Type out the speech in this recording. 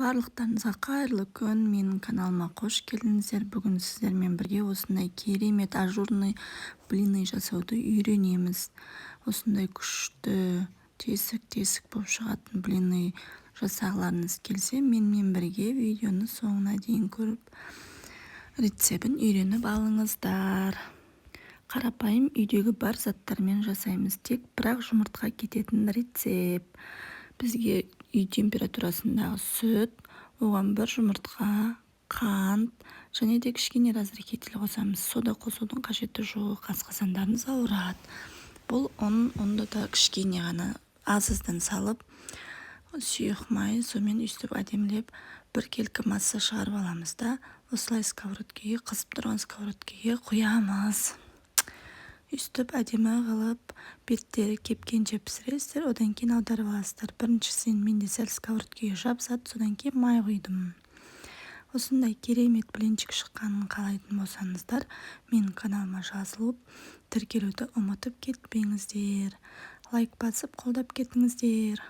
Барлықтарыңызға қайырлы күн. Менің каналыма қош келдіңіздер. Бүгін сіздермен бірге осындай керемет ажурный блины жасауды үйренеміз. Осындай күшті тесік болып шығатын блины жасағыларыңыз келсе, менімен бірге видеоны соңына дейін көріп, рецебін үйреніп алыңыздар. Қарапайым үйдегі бар заттармен жасаймыз. Тек бірақ жұмыртқа кететін рецепт. Бізге үй температурасындағы сүт, оған бір жұмыртқа, қант және де кішкене разрыхитель қосамыз. Сода қосудың қажеті жоқ, асқазандарыңыз ауырады. Бұл онда да кішкене ғана азыздан салып, сұйық май, сомен үстіп әдемілеп бір келкі масса шығарып аламыз да, осылай сковородкеге, қызып тұрған сковородкеге құямыз. Үстіп әдемі қылып беттері кепкенше пісіресіздер, одан кейін аударып аласыздар. Біріншісін менде сәл сковородкеге жабысады, содан кейін май құйдым. Осындай керемет блинчик шыққанын қалайтын болсаңыздар, менің каналыма жазылып, тіркелуді ұмытып кетпеңіздер. Лайк басып қолдап кетіңіздер.